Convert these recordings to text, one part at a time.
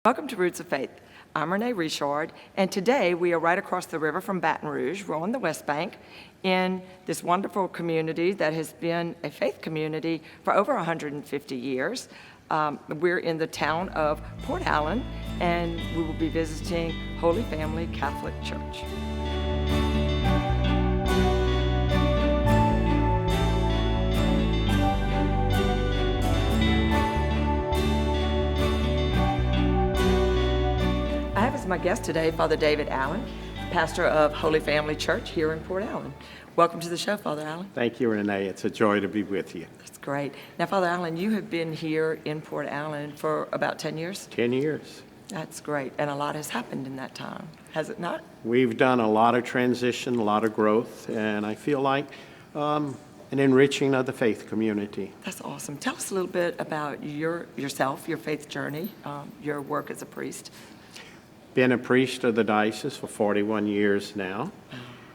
Welcome to Roots of Faith. I'm Renee Richard, and today we are right across the river from Baton Rouge. We're on the West Bank in this wonderful community that has been a faith community for over 150 years. We're in the town of Port Allen, and we will be visiting Holy Family Catholic Church. I have as my guest today Father David Allen, pastor of Holy Family Church here in Port Allen. Welcome to the show, Father Allen. Thank you, Renee. It's a joy to be with you. That's great. Now, Father Allen, you have been here in Port Allen for about 10 years? 10 years. That's great. And a lot has happened in that time, has it not? We've done a lot of transition, a lot of growth, and I feel like an enriching of the faith community. That's awesome. Tell us a little bit about yourself, your faith journey, your work as a priest. Been a priest of the diocese for 41 years now,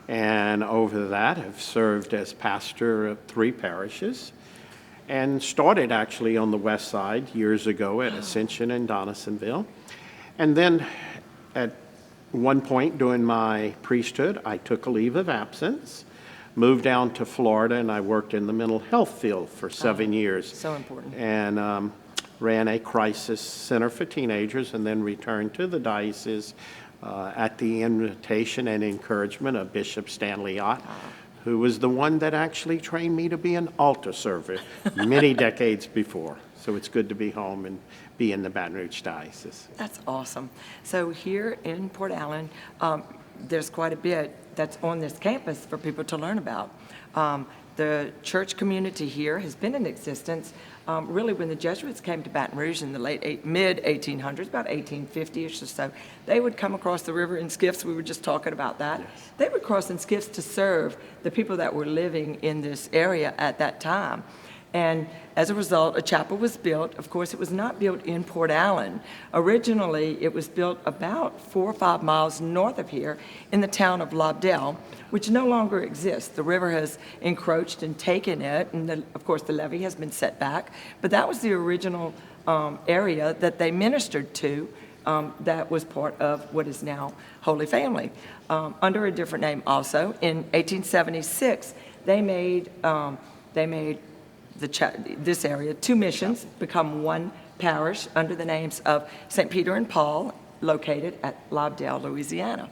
and over that have served as pastor of 3 parishes, and started actually on the west side years ago at Ascension and Donaldsonville. And then at one point during my priesthood, I took a leave of absence, moved down to Florida, and I worked in the mental health field for 7 years. So important. And ran a crisis center for teenagers, and then returned to the diocese at the invitation and encouragement of Bishop Stanley Ott, who was the one that actually trained me to be an altar server many decades before. So it's good to be home and be in the Baton Rouge diocese. That's awesome. So here in Port Allen, there's quite a bit that's on this campus for people to learn about. The church community here has been in existence really when the Jesuits came to Baton Rouge in the mid-1800s, about 1850-ish or so. They would come across the river in skiffs. We were just talking about that. Yes. They would cross in skiffs to serve the people that were living in this area at that time. And as a result, a chapel was built. Of course, it was not built in Port Allen. Originally, it was built about 4 or 5 miles north of here in the town of Lobdell, which no longer exists. The river has encroached and taken it, and of course, the levee has been set back. But that was the original area that they ministered to that was part of what is now Holy Family. Under a different name also, in 1876, they made this area 2 missions, become 1 parish under the names of St. Peter and Paul, located at Lobdell, Louisiana.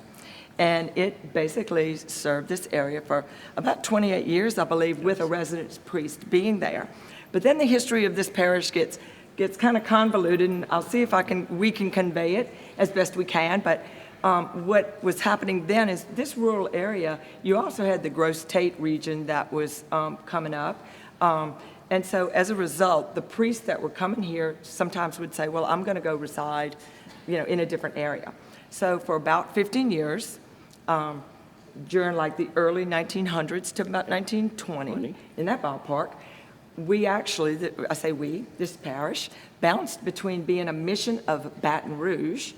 And it basically served this area for about 28 years, I believe, with a resident priest being there. But then the history of this parish gets kind of convoluted, and I'll see if we can convey it as best we can. But what was happening then is this rural area, you also had the Gross Tate region that was coming up. And so as a result, the priests that were coming here sometimes would say, well, I'm going to go reside, in a different area. So for about 15 years, during like the early 1900s to about 1920, in that ballpark, we actually, this parish, bounced between being a mission of Baton Rouge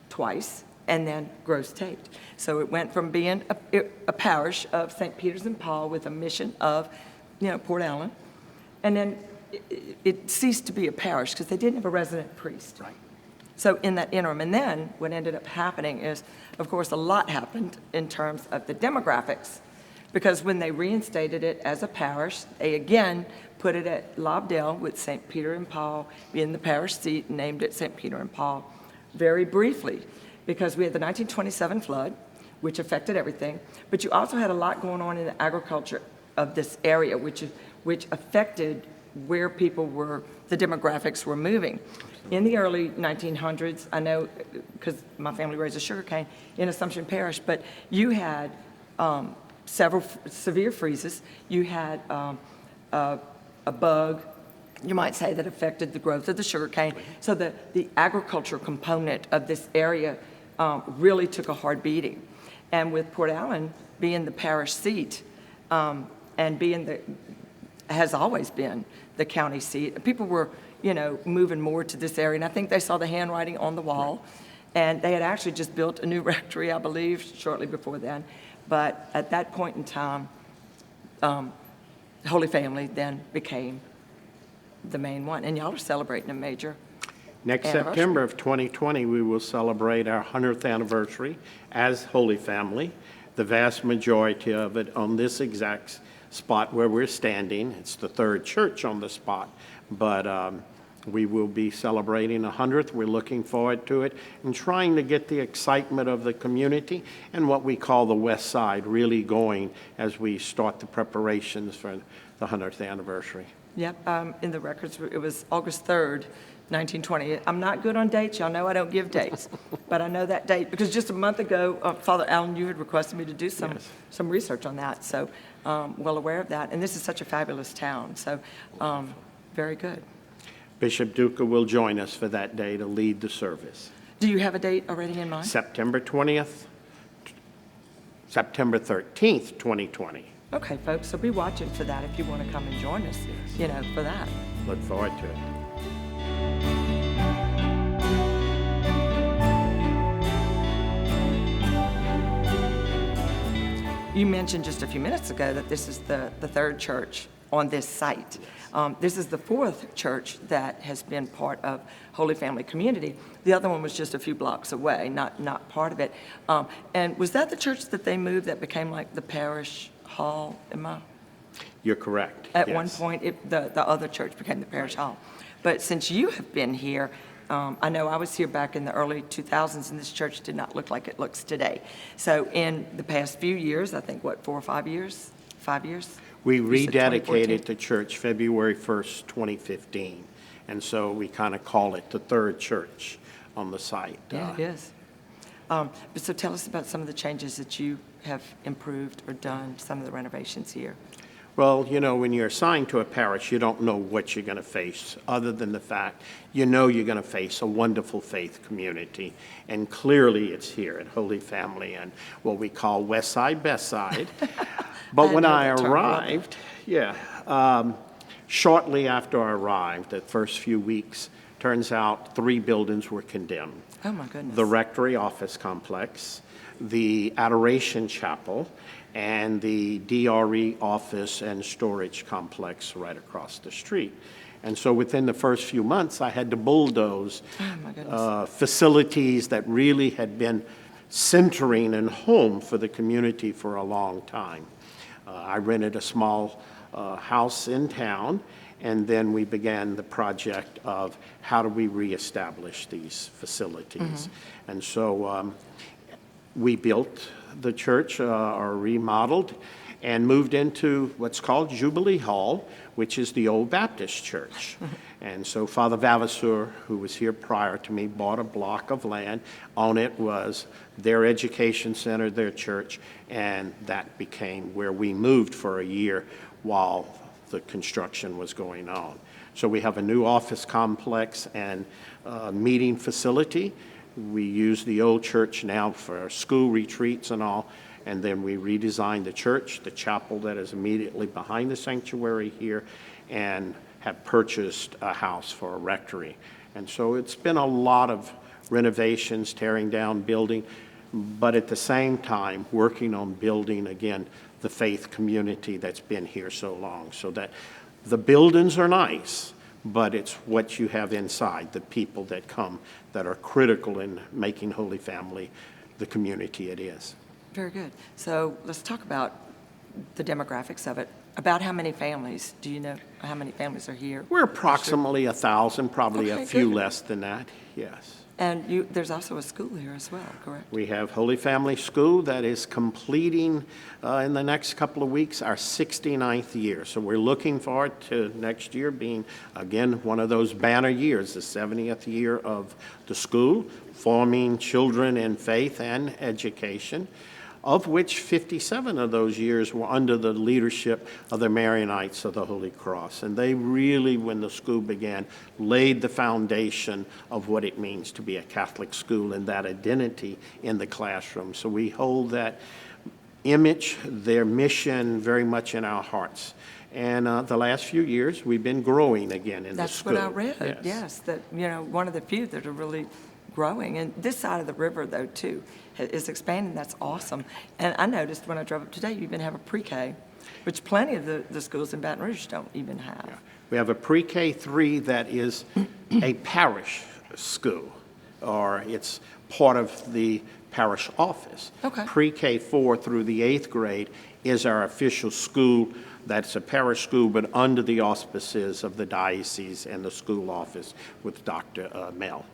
twice and then Gross Tate. So it went from being a parish of St. Peter's and Paul with a mission of, Port Allen, and then it ceased to be a parish because they didn't have a resident priest. Right. So in that interim, and then what ended up happening is, of course, a lot happened in terms of the demographics, because when they reinstated it as a parish, they again put it at Lobdell with St. Peter and Paul being the parish seat, and named it St. Peter and Paul very briefly, because we had the 1927 flood, which affected everything, but you also had a lot going on in the agriculture of this area, which affected where people were, the demographics were moving. In the early 1900s, I know because my family raised a sugarcane in Assumption Parish, but you had several severe freezes. You had a bug, you might say, that affected the growth of the sugarcane. So the agriculture component of this area really took a hard beating. And with Port Allen being the parish seat, and has always been the county seat, people were, moving more to this area. And I think they saw the handwriting on the wall. And they had actually just built a new rectory, I believe, shortly before then. But at that point in time, Holy Family then became the main one. And y'all are celebrating a major Next anniversary. September of 2020, we will celebrate our 100th anniversary as Holy Family. The vast majority of it on this exact spot where we're standing. It's the third church on the spot, but we will be celebrating 100th. We're looking forward to it and trying to get the excitement of the community and what we call the West Side really going as we start the preparations for the 100th anniversary. Yep, in the records, it was August 3rd, 1920. I'm not good on dates. Y'all know I don't give dates. But I know that date because just a month ago, Father Allen, you had requested me to do some research on that. So well aware of that. And this is such a fabulous town. So very good. Bishop Duca will join us for that day to lead the service. Do you have a date already in mind? September 20th, September 13th, 2020. Okay, folks, so be watching for that if you want to come and join us, for that. Look forward to it. You mentioned just a few minutes ago that this is the third church on this site. This is the fourth church that has been part of Holy Family Community. The other one was just a few blocks away, not part of it. And was that the church that they moved that became like the parish hall? You're correct. At yes. one point, the other church became the parish hall. But since you have been here, I know I was here back in the early 2000s, and this church did not look like it looks today. So in the past few years, I think, 4 or 5 years? 5 years? We You said 2014? rededicated the church February 1st, 2015. And so we kind of call it the third church on the site. Yeah, it is. But so tell us about some of the changes that you have improved or done, some of the renovations here. Well, when you're assigned to a parish, you don't know what you're going to face, other than the fact you're going to face a wonderful faith community. And clearly it's here at Holy Family and what we call Westside, Best Side. But when I arrived, shortly after I arrived, the first few weeks, turns out 3 buildings were condemned. Oh, my goodness. The Rectory Office Complex, the Adoration Chapel, and the DRE Office and Storage Complex right across the street. And so within the first few months, I had to bulldoze facilities that really had been centering and home for the community for a long time. I rented a small house in town, and then we began the project of how do we reestablish these facilities. Mm-hmm. And so we built the church, or remodeled, and moved into what's called Jubilee Hall, which is the old Baptist church. And so Father Vavasseur, who was here prior to me, bought a block of land. On it was their education center, their church, and that became where we moved for a year while the construction was going on. So we have a new office complex and meeting facility. We use the old church now for school retreats and all, and then we redesigned the church, the chapel that is immediately behind the sanctuary here, and have purchased a house for a rectory. And so it's been a lot of renovations, tearing down, building, but at the same time working on building, again, the faith community that's been here so long, so that the buildings are nice, but it's what you have inside, the people that come, that are critical in making Holy Family the community it is. Very good. So let's talk about the demographics of it. About how many families, do you know how many families are here? We're approximately 1,000, probably Okay, a few good. less than that, yes. And there's also a school here as well, correct? We have Holy Family School that is completing in the next couple of weeks our 69th year. So we're looking forward to next year being, again, one of those banner years, the 70th year of the school, forming children in faith and education, of which 57 of those years were under the leadership of the Marianites of the Holy Cross. And they really, when the school began, laid the foundation of what it means to be a Catholic school and that identity in the classroom. So we hold that image, their mission, very much in our hearts. And the last few years, we've been growing again in the school. That's what I read, yes, that, one of the few that are really growing. And this side of the river, though, too, is expanding. That's awesome. And I noticed when I drove up today, you even have a pre-K, which plenty of the schools in Baton Rouge don't even have. Yeah. We have a pre-K 3 that is a parish school, or it's part of the parish office. Okay. Pre-K4 through the 8th grade is our official school. That's a parish school, but under the auspices of the diocese and the school office with Dr. Mel.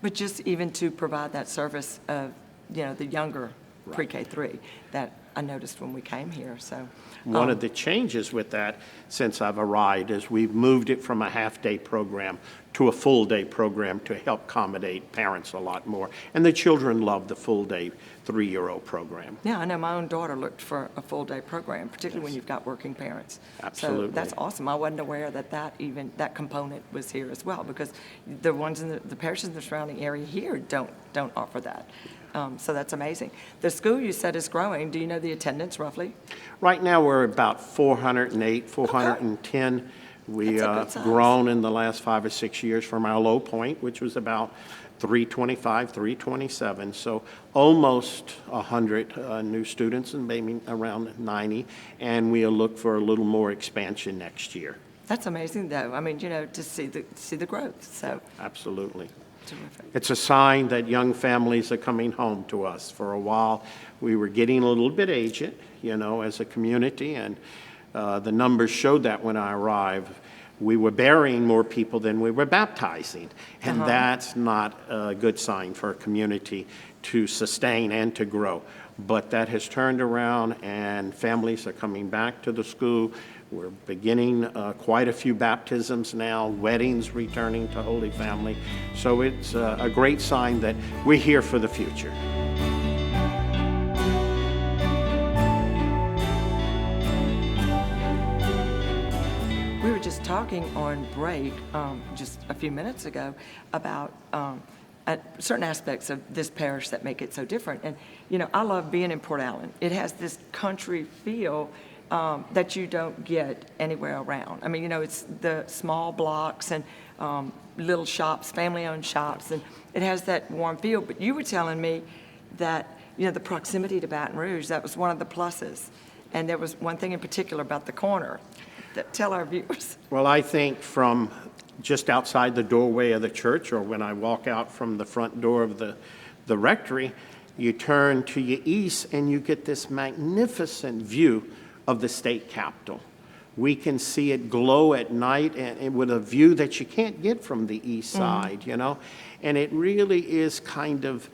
But just even to provide that service of, the younger Right. pre-K3 that I noticed when we came here, so. One of the changes with that since I've arrived is we've moved it from a half-day program to a full-day program to help accommodate parents a lot more. And the children love the full-day 3-year-old program. Yeah, I know my own daughter looked for a full-day program, particularly when you've got working parents. Absolutely. So that's awesome. I wasn't aware that component was here as well, because the ones in the parishes in the surrounding area here don't offer that. So that's amazing. The school you said is growing. Do you know the attendance roughly? Right now, we're about 408, 410. We That's a good size. grown in the last 5 or 6 years from our low point, which was about 325, 327. So almost 100 new students, and maybe around 90. And we'll look for a little more expansion next year. That's amazing, though. I mean, to see the growth. So Absolutely. terrific. It's a sign that young families are coming home to us. For a while, we were getting a little bit aged, as a community, and the numbers showed that when I arrived. We were burying more people than we were baptizing, and that's not a good sign for a community to sustain and to grow. But that has turned around, and families are coming back to the school. We're beginning quite a few baptisms now, weddings returning to Holy Family. So it's a great sign that we're here for the future. We were just talking on break just a few minutes ago about certain aspects of this parish that make it so different. And, I love being in Port Allen. It has this country feel that you don't get anywhere around. I mean, it's the small blocks and little shops, family-owned shops, and it has that warm feel. But you were telling me that, the proximity to Baton Rouge, that was one of the pluses. And there was one thing in particular about the corner. Tell our viewers. Well, I think from just outside the doorway of the church, or when I walk out from the front door of the rectory, you turn to your east and you get this magnificent view of the state capitol. We can see it glow at night, and with a view that you can't get from the east side, And it really is kind of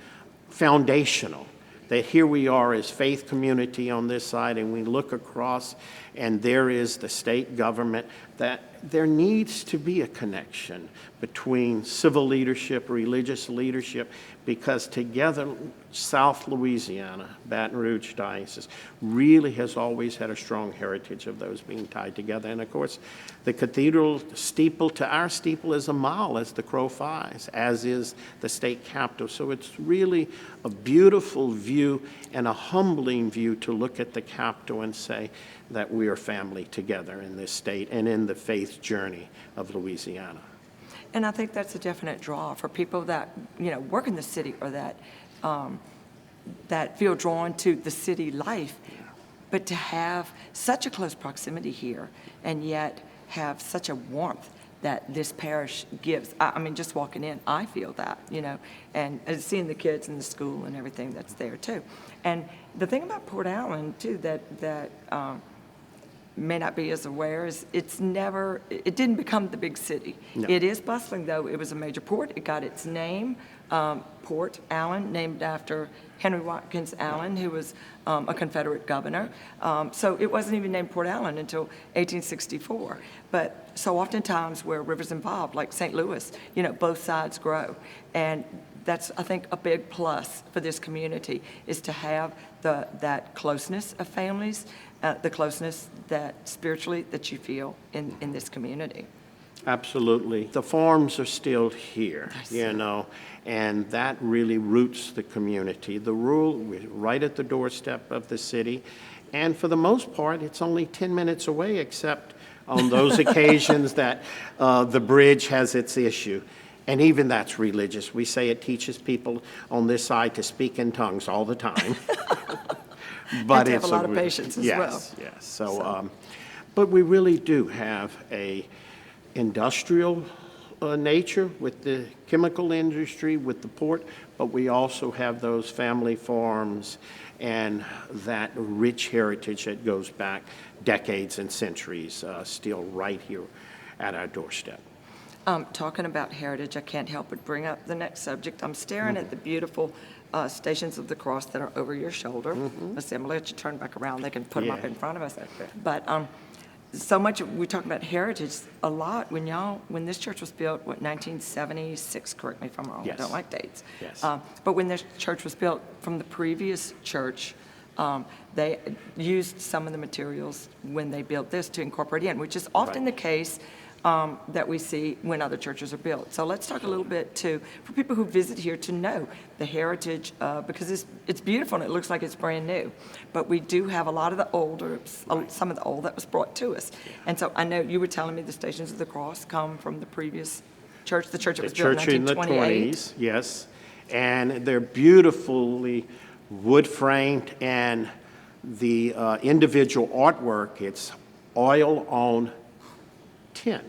foundational that here we are as faith community on this side, and we look across, and there is the state government, that there needs to be a connection between civil leadership, religious leadership, because together, South Louisiana, Baton Rouge Diocese, really has always had a strong heritage of those being tied together. And of course, the cathedral steeple to our steeple is a mile as the crow flies, as is the state capitol. So it's really a beautiful view and a humbling view to look at the capitol and say that we are family together in this state and in the faith journey of Louisiana. And I think that's a definite draw for people that, work in the city, or that feel drawn to the city life. But to have such a close proximity here and yet have such a warmth that this parish gives. I mean, just walking in, I feel that, and seeing the kids in the school and everything that's there too. And the thing about Port Allen too that may not be as aware is it didn't become the big city. No. It is bustling though. It was a major port. It got its name, Port Allen, named after Henry Watkins Allen, who was a Confederate governor. So it wasn't even named Port Allen until 1864. But so oftentimes where rivers involved, like St. Louis, both sides grow. And that's, I think, a big plus for this community, is to have that closeness of families, the closeness that spiritually that you feel in this community. Absolutely. The farms are still here, and that really roots the community. The rural, we're right at the doorstep of the city, and for the most part, it's only 10 minutes away, except on those occasions that the bridge has its issue. And even that's religious. We say it teaches people on this side to speak in tongues all the time. But have a lot of patience as well. Yes. So, but we really do have a industrial nature with the chemical industry, with the port, but we also have those family farms and that rich heritage that goes back decades and centuries, still right here at our doorstep. Talking about heritage, I can't help but bring up the next subject. I'm staring at the beautiful Stations of the Cross that are over your shoulder. Let's see, I'm gonna let you turn back around. They can put them up Yeah. in front of us. But so much, we talk about heritage a lot. When this church was built, what, 1976, correct me if I'm wrong, I Yes. don't like dates. Yes. But when this church was built from the previous church, they used some of the materials when they built this to incorporate in, which is often Right. the case that we see when other churches are built. So let's talk a little bit for people who visit here to know the heritage, because it's beautiful and it looks like it's brand new. But we do have a lot of the older, some of the old that was brought to us. And so I know you were telling me the Stations of the Cross come from the previous church, the church that was built in Church in the 1928. 20s, yes. And they're beautifully wood framed, and the individual artwork, it's oil on tin.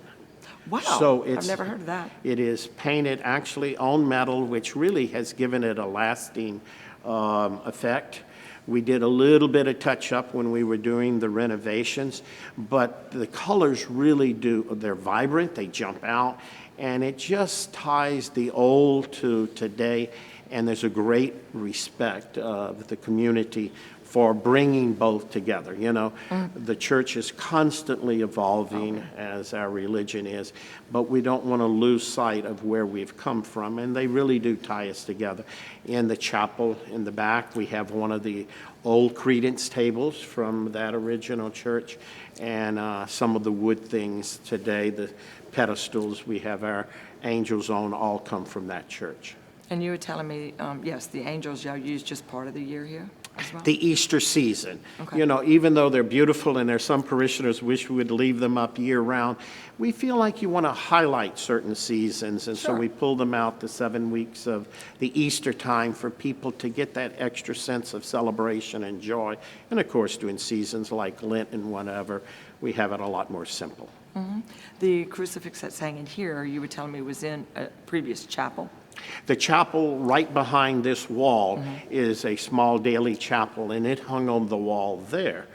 Wow, So I've never heard of that. It is painted actually on metal, which really has given it a lasting effect. We did a little bit of touch-up when we were doing the renovations, but the colors really they're vibrant, they jump out, and it just ties the old to today, and there's a great respect of the community for bringing both together. You know, the church is constantly evolving, as our religion is, but we don't want to lose sight of where we've come from, and they really do tie us together. In the chapel in the back, we have one of the old credence tables from that original church, and some of the wood things today, the pedestals we have our angels on, all come from that church. And you were telling me, yes, the angels y'all use just part of the year here as well? The Easter season. Okay. You know, even though they're beautiful and there's some parishioners wish we would leave them up year-round, we feel like you want to highlight certain seasons, and so Sure. we pull them out the 7 weeks of the Easter time for people to get that extra sense of celebration and joy. And of course, during seasons like Lent and whatever, we have it a lot more simple. The crucifix that's hanging here, you were telling me was in a previous chapel? The chapel right behind this wall is a small daily chapel, and it hung on the wall there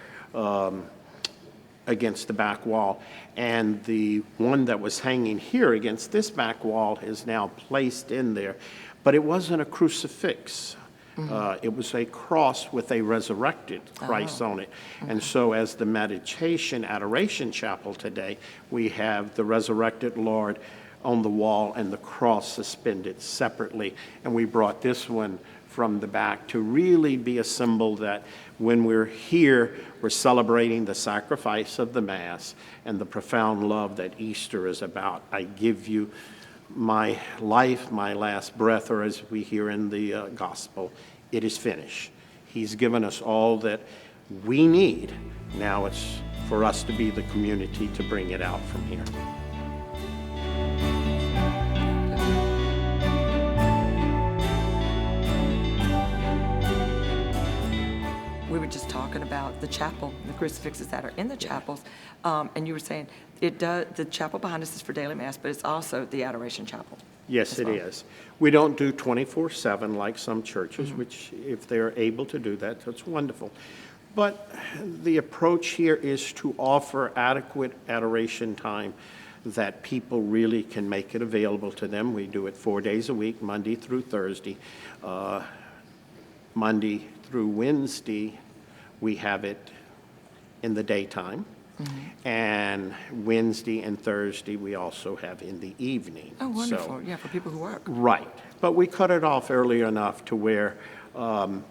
against the back wall. And the one that was hanging here against this back wall is now placed in there. But it wasn't a crucifix. It was a cross with a resurrected Christ on it. And so as the meditation Adoration Chapel today, we have the resurrected Lord on the wall and the cross suspended separately. And we brought this one from the back to really be a symbol that when we're here, we're celebrating the sacrifice of the Mass and the profound love that Easter is about. I give you my life, my last breath, or as we hear in the gospel, it is finished. He's given us all that we need. Now it's for us to be the community to bring it out from here. We were just talking about the chapel, the crucifixes that are in the chapels, and you were saying the chapel behind us is for daily mass, but it's also the Adoration Chapel. Yes, it is. We don't do 24/7 like some churches, which if they're able to do that, that's wonderful. But the approach here is to offer adequate adoration time that people really can make it available to them. We do it 4 days a week, Monday through Thursday. Monday through Wednesday, we have it in the daytime. And Wednesday and Thursday, we also have in the evening. Oh, wonderful. So, Yeah, for people who work. right. But we cut it off early enough to where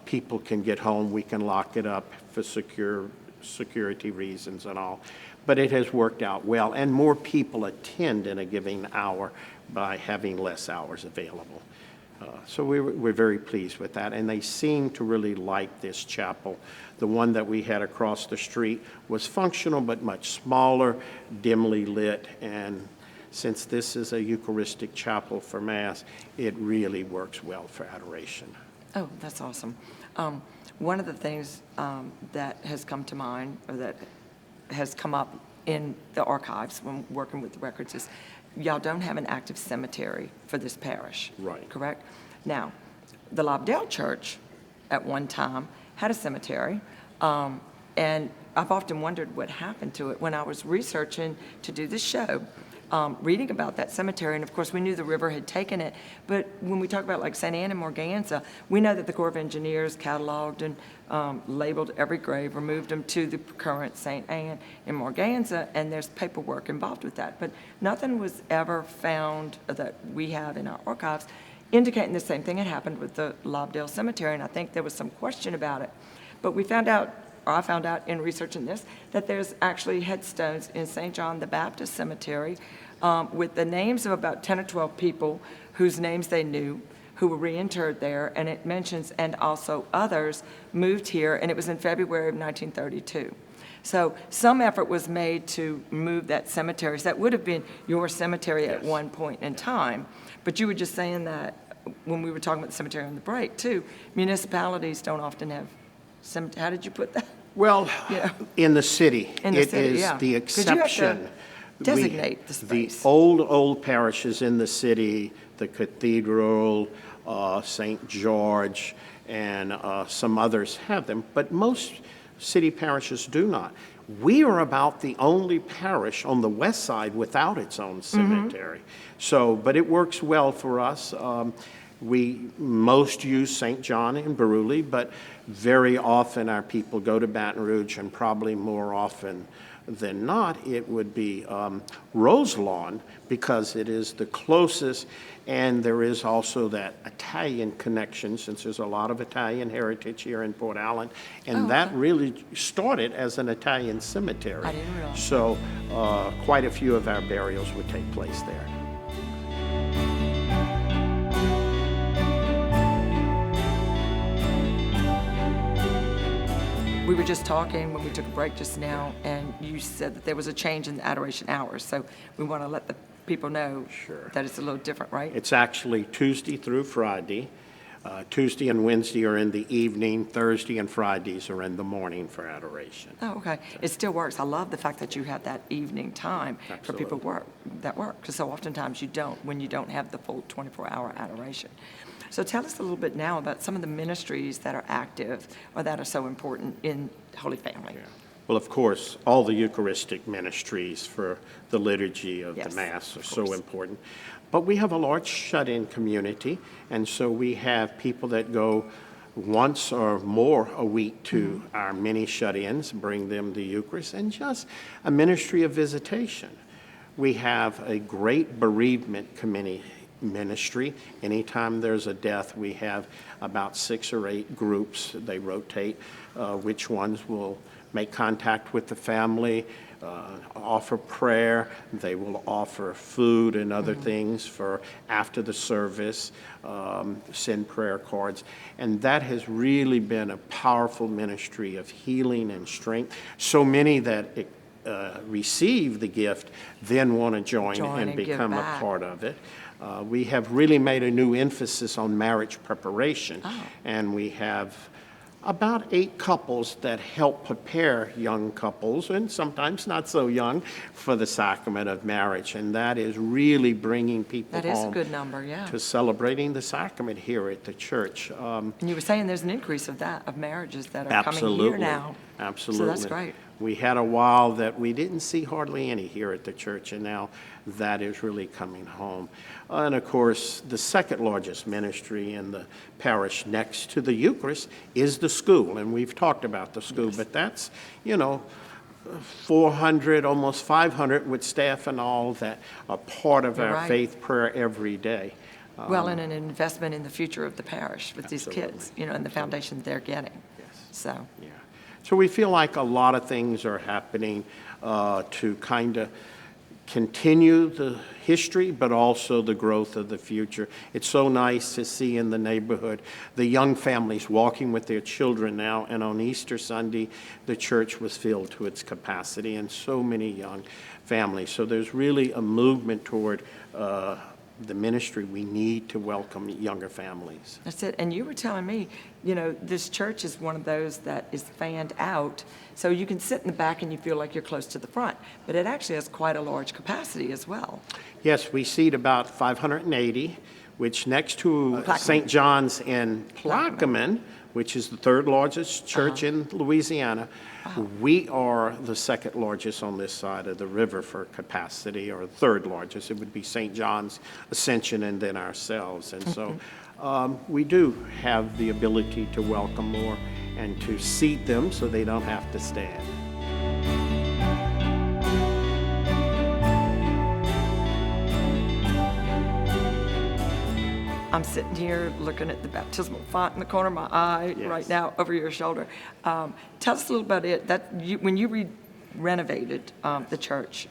people can get home. We can lock it up for security reasons and all. But it has worked out well, and more people attend in a given hour by having less hours available. So we're very pleased with that, and they seem to really like this chapel. The one that we had across the street was functional but much smaller, dimly lit, and since this is a Eucharistic chapel for Mass, it really works well for adoration. Oh, that's awesome. One of the things that has come to mind, or that has come up in the archives when working with the records, is y'all don't have an active cemetery for this parish. Right. Correct? Now, the Lobdell Church at one time had a cemetery, and I've often wondered what happened to it. When I was researching to do this show, reading about that cemetery, and of course we knew the river had taken it, but when we talk about like St. Anne and Morganza, we know that the Corps of Engineers cataloged and labeled every grave, removed them to the current St. Anne and Morganza, and there's paperwork involved with that. But nothing was ever found that we have in our archives indicating the same thing had happened with the Lobdell Cemetery, and I think there was some question about it. But we found out, or I found out in researching this, that there's actually headstones in St. John the Baptist Cemetery with the names of about 10 or 12 people whose names they knew, who were reinterred there, and it mentions, and also others moved here, and it was in February of 1932. So some effort was made to move that cemetery. So that would have been your cemetery at one point in time. But you were just saying that when we were talking about the cemetery on the break, too, municipalities don't often have cemetery. How did you put that? Well, Yeah. in the city, In the it city, is yeah. the 'Cause you have to exception. designate the space. The old parishes in the city, the Cathedral, St. George, and some others have them, but most city parishes do not. We are about the only parish on the west side without its own cemetery. So, but it works well for us. We most use St. John and Beruli, but very often our people go to Baton Rouge, and probably more often than not, it would be Roselawn, because it is the closest, and there is also that Italian connection, since there's a lot of Italian heritage here in Port Allen, and that really started as an Italian cemetery. I didn't realize. So quite a few of our burials would take place there. We were just talking when we took a break just now, and you said that there was a change in the adoration hours. So we want to let the people know that it's a little different, right? It's actually Tuesday through Friday. Tuesday and Wednesday are in the evening. Thursday and Fridays are in the morning for adoration. Oh, okay. It still works. I love the fact that you have that evening time for people work, because so oftentimes you don't when you don't have the full 24-hour adoration. So tell us a little bit now about some of the ministries that are active or that are so important in Holy Family. Yeah. Well, of course, all the Eucharistic ministries for the liturgy of the Mass are so important. But we have a large shut-in community, and so we have people that go once or more a week to our many shut-ins, bring them the Eucharist, and just a ministry of visitation. We have a great bereavement committee ministry. Anytime there's a death, we have about 6 or 8 groups. They rotate which ones will make contact with the family, offer prayer. They will offer food and other things for after the service, send prayer cards. And that has really been a powerful ministry of healing and strength. So many that receive the gift then want to join and become a part of it. We have really made a new emphasis on marriage preparation, and we have about 8 couples that help prepare young couples, and sometimes not so young, for the sacrament of marriage, and that is really bringing people That is a home good number, yeah. to celebrating the sacrament here at the church. And you were saying there's an increase of that, of marriages that are coming here now. Absolutely. So that's great. We had a while that we didn't see hardly any here at the church, and now that is really coming home. And of course, the second largest ministry in the parish next to the Eucharist is the school, and we've talked about the school, but that's, 400, almost 500 with staff and all that are part of our faith prayer every day. Well, and an investment in the future of the parish with these kids, and the foundation they're getting. So. Yeah. So we feel like a lot of things are happening to kind of continue the history, but also the growth of the future. It's so nice to see in the neighborhood the young families walking with their children now, and on Easter Sunday, the church was filled to its capacity, and so many young families. So there's really a movement toward the ministry, we need to welcome younger families. That's it. And you were telling me, this church is one of those that is fanned out. So you can sit in the back and you feel like you're close to the front. But it actually has quite a large capacity as well. Yes, we seat about 580, which next to Plaquemine. St. John's in Plaquemine, which is the third largest church in Louisiana, we are the second largest on this side of the river for capacity, or third largest. It would be St. John's, Ascension, and then ourselves. And so we do have the ability to welcome more and to seat them so they don't have to stand. I'm sitting here looking at the baptismal font in the corner of my eye right now over your shoulder. Tell us a little about it. When you renovated the church,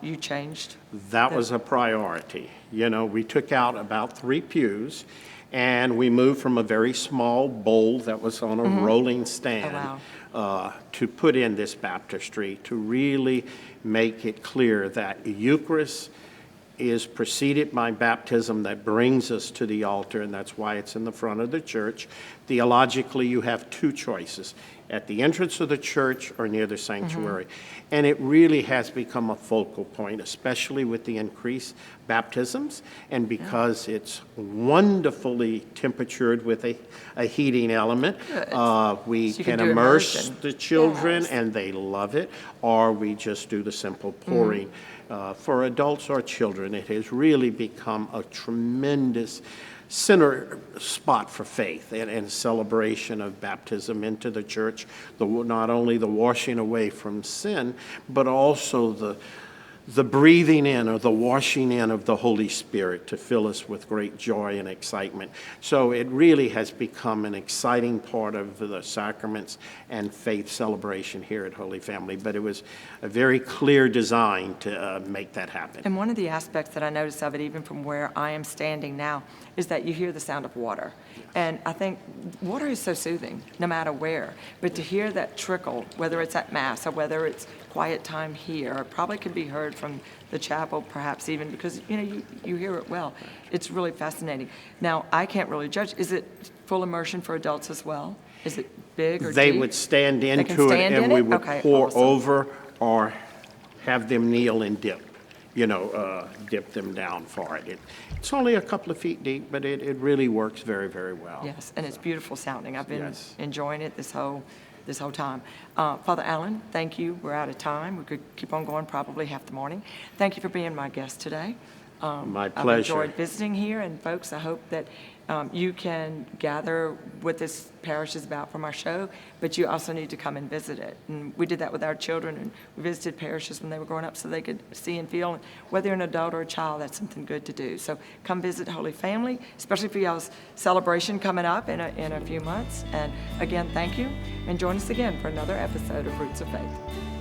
you changed? That was a priority. We took out about 3 pews, and we moved from a very small bowl that was on a rolling stand to put in this baptistry to really make it clear that Eucharist is preceded by baptism that brings us to the altar, and that's why it's in the front of the church. Theologically, you have 2 choices, at the entrance of the church or near the sanctuary. And it really has become a focal point, especially with the increased baptisms, and because it's wonderfully temperatured with a heating element. We So you can can do immerse immersion. the children, Yes. and they love it, or we just do the simple pouring. For adults or children, it has really become a tremendous center spot for faith and celebration of baptism into the church. Not only the washing away from sin, but also the breathing in, or the washing in of the Holy Spirit to fill us with great joy and excitement. So it really has become an exciting part of the sacraments and faith celebration here at Holy Family. But it was a very clear design to make that happen. And one of the aspects that I notice of it, even from where I am standing now, is that you hear the sound of water. And I think water is so soothing, no matter where. But to hear that trickle, whether it's at Mass or whether it's quiet time here, it probably could be heard from the chapel, perhaps even, because you hear it well. It's really fascinating. Now, I can't really judge. Is it full immersion for adults as well? Is it big or They deep? would stand can into it, stand and in we it? would Okay, pour awesome. over or have them kneel and dip. Dip them down for it. It's only a couple of feet deep, but it really works very, very well. Yes, and it's beautiful sounding. I've been Yes. enjoying it this whole time. Father Allen, thank you. We're out of time. We could keep on going probably half the morning. Thank you for being my guest today. My I've pleasure. enjoyed visiting here, and folks, I hope that you can gather what this parish is about from our show, but you also need to come and visit it. And we did that with our children, and we visited parishes when they were growing up so they could see and feel. And whether you're an adult or a child, that's something good to do. So come visit Holy Family, especially for y'all's celebration coming up in a few months. And again, thank you, and join us again for another episode of Roots of Faith.